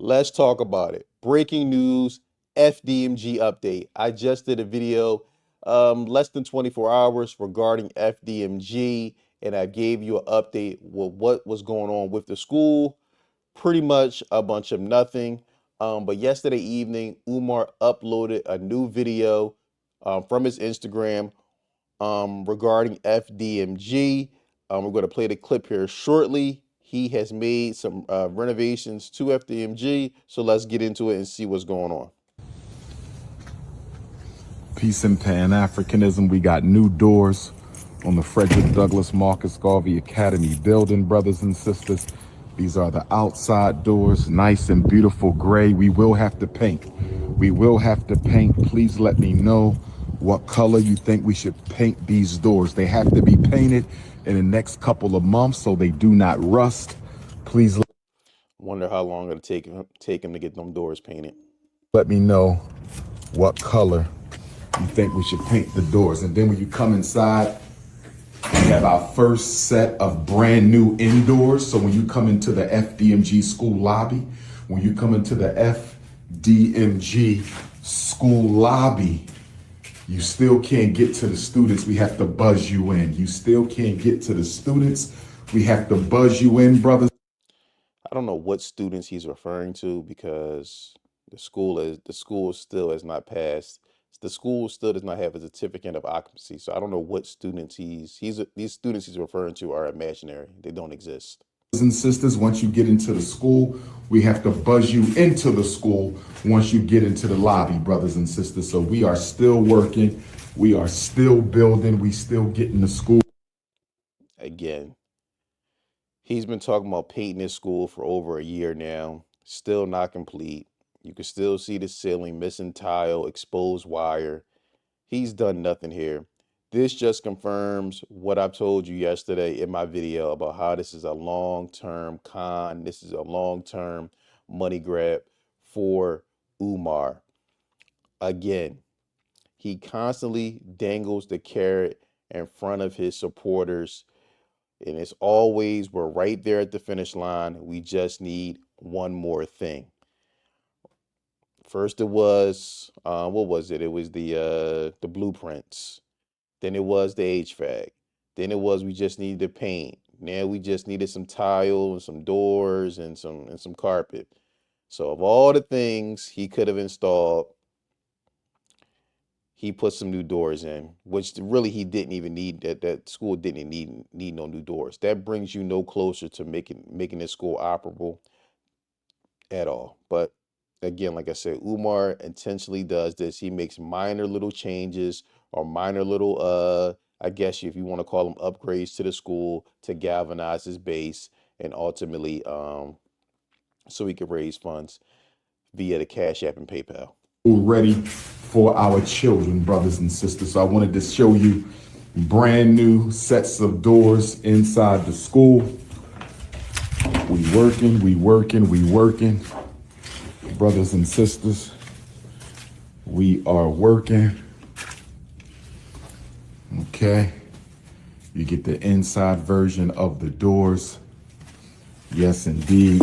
Let's talk about it. Breaking news, FDMG update. I just did a video less than 24 hours regarding FDMG, and I gave you an update with what was going on with the school. Pretty much a bunch of nothing. But yesterday evening, Umar uploaded a new video from his Instagram regarding FDMG. We're going to play the clip here shortly. He has made some renovations to FDMG, so let's get into it and see what's going on. Peace and Pan-Africanism. We got new doors on the Frederick Douglass Marcus Garvey Academy building, brothers and sisters. These are the outside doors, nice and beautiful gray. We will have to paint. We will have to paint. Please let me know what color you think we should paint these doors. They have to be painted in the next couple of months so they do not rust. Please Wonder how long it'll take him to get them doors painted. let me know what color you think we should paint the doors. And then when you come inside, we have our first set of brand new indoors. So when you come into the FDMG school lobby, when you come into the FDMG school lobby, you still can't get to the students. We have to buzz you in. You still can't get to the students. We have to buzz you in, brothers. I don't know what students he's referring to because the school still has not passed. The school still does not have a certificate of occupancy. So I don't know what students these students he's referring to are imaginary. They don't exist. And sisters, once you get into the school, we have to buzz you into the school once you get into the lobby, brothers and sisters. So we are still working. We are still building. We still getting the school. Again, he's been talking about painting his school for over a year now. Still not complete. You can still see the ceiling, missing tile, exposed wire. He's done nothing here. This just confirms what I've told you yesterday in my video about how this is a long-term con. This is a long-term money grab for Umar. Again, he constantly dangles the carrot in front of his supporters, and it's always, we're right there at the finish line. We just need one more thing. First, it was what was it? It was the blueprints. Then it was the HVAC. Then it was we just needed to paint. Now we just needed some tile and some doors and some carpet. So of all the things he could have installed, he put some new doors in, which really he didn't even need. That school didn't need no new doors. That brings you no closer to making this school operable at all. But again, like I said, Umar intentionally does this. He makes minor little changes or minor little I guess if you want to call them upgrades to the school to galvanize his base and ultimately so he could raise funds via the Cash App and PayPal. Ready for our children, brothers and sisters. So I wanted to show you brand new sets of doors inside the school. We working, we working, we working. Brothers and sisters, we are working. Okay. You get the inside version of the doors. Yes, indeed.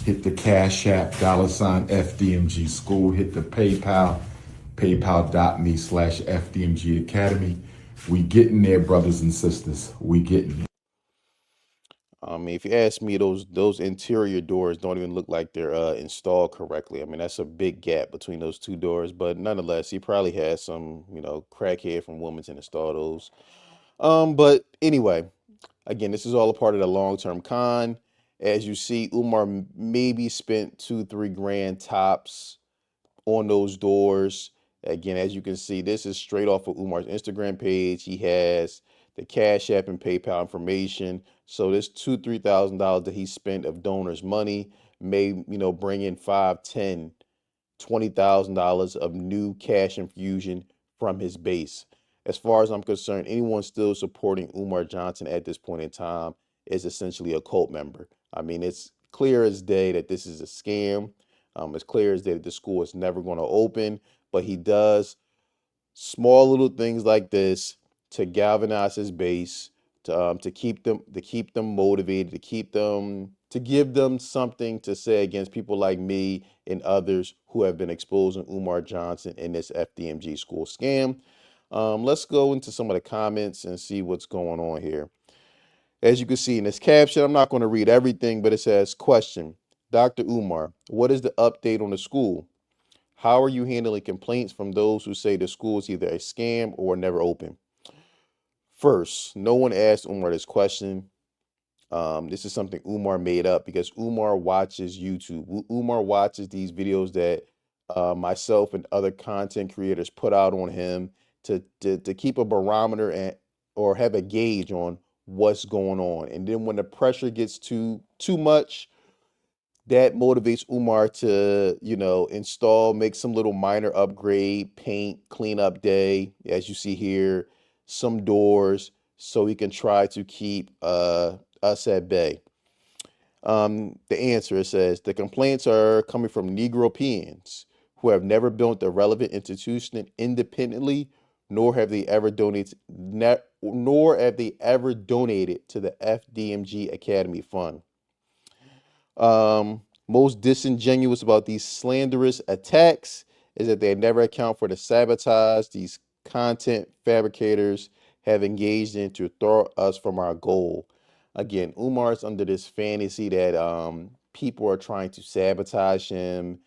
Hit the Cash App, $FDMG School. Hit the PayPal, paypal.me/FDMG Academy. We getting there, brothers and sisters. We getting there. I mean, if you ask me, those interior doors don't even look like they're installed correctly. I mean, that's a big gap between those two doors. But nonetheless, he probably has some, crackhead from Wilmington install those. But anyway, again, this is all a part of the long-term con. As you see, Umar maybe spent 2, 3 grand tops on those doors. Again, as you can see, this is straight off of Umar's Instagram page. He has the Cash App and PayPal information. So this $2, 3 thousand that he spent of donors' money may, bring in 5, 10, $20,000 of new cash infusion from his base. As far as I'm concerned, anyone still supporting Umar Johnson at this point in time is essentially a cult member. I mean, it's clear as day that this is a scam. It's clear as day that the school is never going to open, but he does small little things like this to galvanize his base, to keep them motivated, to keep them to give them something to say against people like me and others who have been exposing Umar Johnson in this FDMG school scam. Let's go into some of the comments and see what's going on here. As you can see in this caption, I'm not going to read everything, but it says, question, Dr. Umar, what is the update on the school? How are you handling complaints from those who say the school is either a scam or never open? First, no one asked Umar this question. This is something Umar made up because Umar watches YouTube. Umar watches these videos that myself and other content creators put out on him to keep a barometer and or have a gauge on what's going on. And then when the pressure gets too much, that motivates Umar to, install, make some little minor upgrade, paint, cleanup day, as you see here, some doors, so he can try to keep us at bay. The answer, it says, the complaints are coming from Negropeans who have never built a relevant institution independently, nor have they ever donated, nor have they ever donated to the FDMG Academy Fund. Most disingenuous about these slanderous attacks is that they never account for the sabotage these content fabricators have engaged in to throw us from our goal. Again, Umar's under this fantasy that people are trying to sabotage him.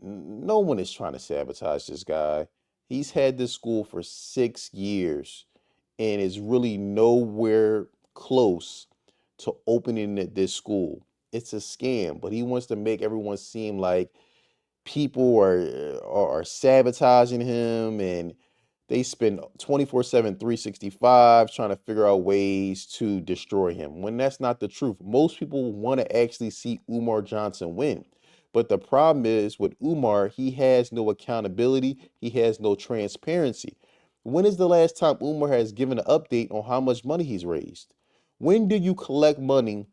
No one is trying to sabotage this guy. He's had this school for 6 years and is really nowhere close to opening this school. It's a scam, but he wants to make everyone seem like people are sabotaging him, and they spend 24/7 365 trying to figure out ways to destroy him when that's not the truth. Most people want to actually see Umar Johnson win. But the problem is with Umar, he has no accountability, he has no transparency. When is the last time Umar has given an update on how much money he's raised? When do you collect money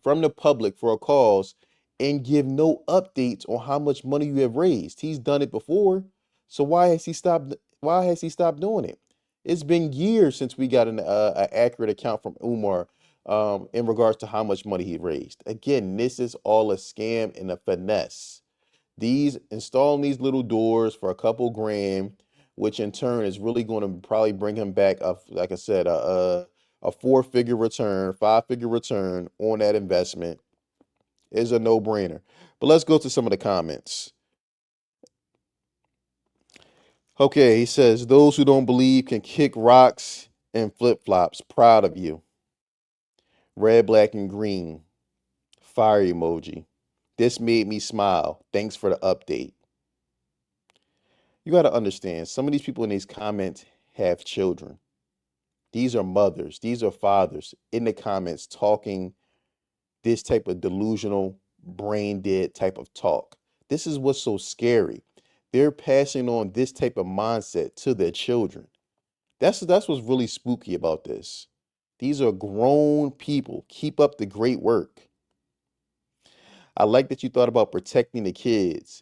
from the public for a cause and give no updates on how much money you have raised? He's done it before. So why has he stopped doing it? It's been years since we got an accurate account from Umar in regards to how much money he raised. Again, this is all a scam and a finesse. These installing these little doors for a couple grand, which in turn is really going to probably bring him back like I said, a four-figure return, five-figure return on that investment is a no-brainer. But let's go to some of the comments. Okay, he says, those who don't believe can kick rocks and flip-flops. Proud of you. Red, black, and green. Fire emoji. This made me smile. Thanks for the update. You got to understand, some of these people in these comments have children. These are mothers, these are fathers in the comments talking this type of delusional, brain dead type of talk. This is what's so scary. They're passing on this type of mindset to their children. That's what's really spooky about this. These are grown people. Keep up the great work. I like that you thought about protecting the kids.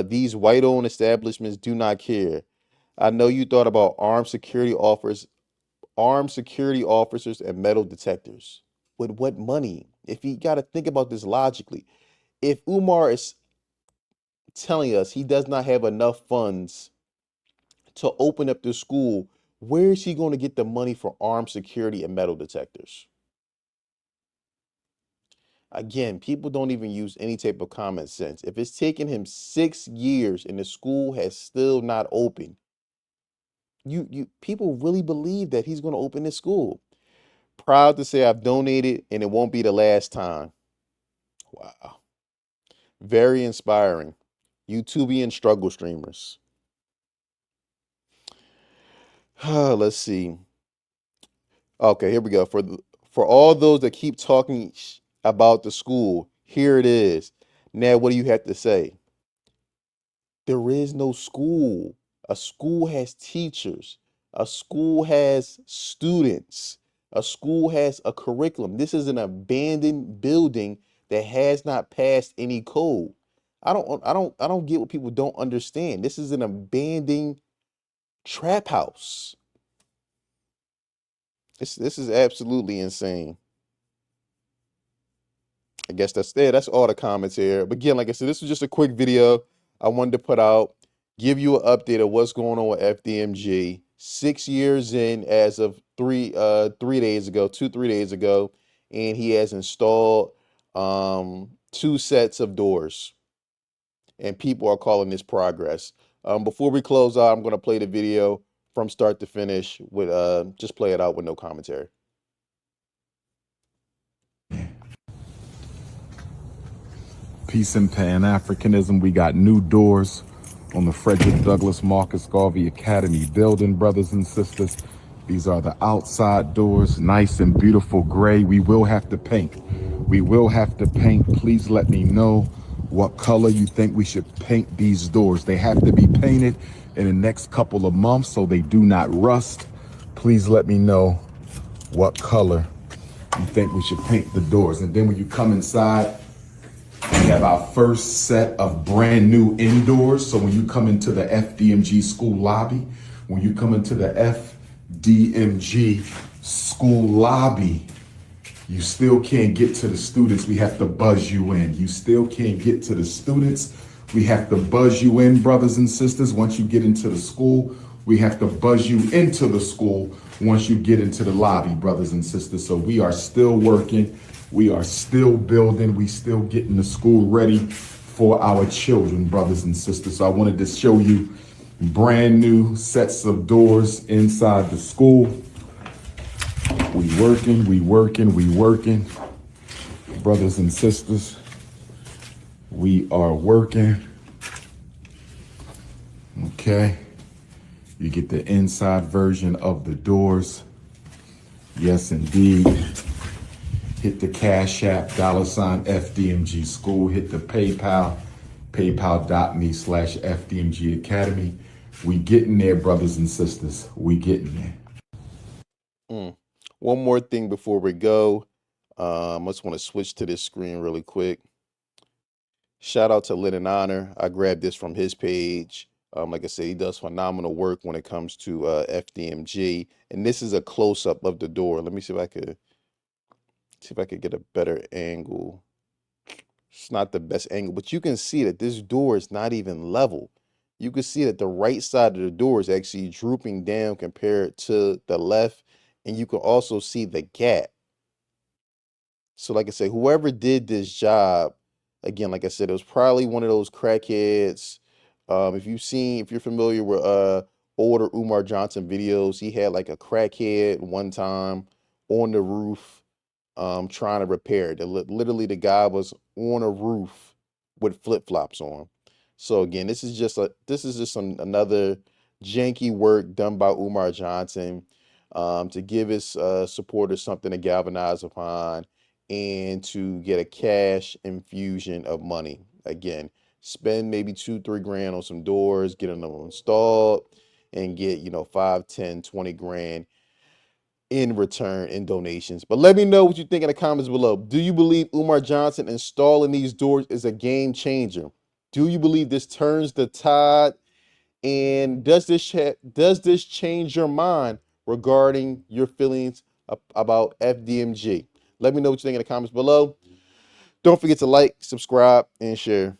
These white-owned establishments do not care. I know you thought about armed security officers and metal detectors. With what money? If you got to think about this logically, if Umar is telling us he does not have enough funds to open up the school, where is he going to get the money for armed security and metal detectors? Again, people don't even use any type of common sense. If it's taken him 6 years and the school has still not opened, you people really believe that he's going to open this school. Proud to say I've donated and it won't be the last time. Wow. Very inspiring. YouTubian struggle streamers. Let's see. Okay, here we go. For all those that keep talking about the school, here it is. Now, what do you have to say? There is no school. A school has teachers. A school has students. A school has a curriculum. This is an abandoned building that has not passed any code. I don't get what people don't understand. This is an abandoned trap house. This is absolutely insane. I guess that's there. That's all the comments here. But again, like I said, this was just a quick video I wanted to put out, give you an update of what's going on with FDMG. 6 years in as of 3 days ago, 3 days ago, and he has installed two sets of doors, and people are calling this progress. Before we close out, I'm gonna play the video from start to finish with just play it out with no commentary. Peace and Pan-Africanism. We got new doors on the Frederick Douglass Marcus Garvey Academy building, brothers and sisters. These are the outside doors, nice and beautiful gray. We will have to paint. We will have to paint. Please let me know what color you think we should paint these doors. They have to be painted in the next couple of months so they do not rust. Please let me know what color you think we should paint the doors. And then when you come inside, we have our first set of brand new indoors. So when you come into the FDMG school lobby, when you come into the FDMG school lobby, you still can't get to the students. We have to buzz you in. You still can't get to the students. We have to buzz you in, brothers and sisters. Once you get into the school, we have to buzz you into the school once you get into the lobby, brothers and sisters. So we are still working. We are still building. We still getting the school ready for our children, brothers and sisters. So I wanted to show you brand new sets of doors inside the school. We working, brothers and sisters. We are working. Okay. You get the inside version of the doors. Yes, indeed. Hit the Cash App, $FDMG School. Hit the PayPal, paypal.me/FDMG Academy. We getting there, brothers and sisters. We getting there. Mm. One more thing before we go. I just want to switch to this screen really quick. Shout out to Linen Honor. I grabbed this from his page. Like I said, he does phenomenal work when it comes to FDMG. And this is a close-up of the door. Let me see if I could get a better angle. It's not the best angle, but you can see that this door is not even level. You can see that the right side of the door is actually drooping down compared to the left, and you can also see the gap. So, like I said, whoever did this job, again, like I said, it was probably one of those crackheads. If you're familiar with older Umar Johnson videos, he had like a crackhead one time on the roof trying to repair it. Literally, the guy was on a roof with flip flops on. So again, this is just another janky work done by Umar Johnson to give his supporters something to galvanize upon and to get a cash infusion of money. Again, spend maybe 2, 3 grand on some doors, get them installed, and get 5, 10, 20 grand in return in donations. But let me know what you think in the comments below. Do you believe Umar Johnson installing these doors is a game changer? Do you believe this turns the tide? And does this change your mind regarding your feelings about FDMG? Let me know what you think in the comments below. Don't forget to like, subscribe, and share.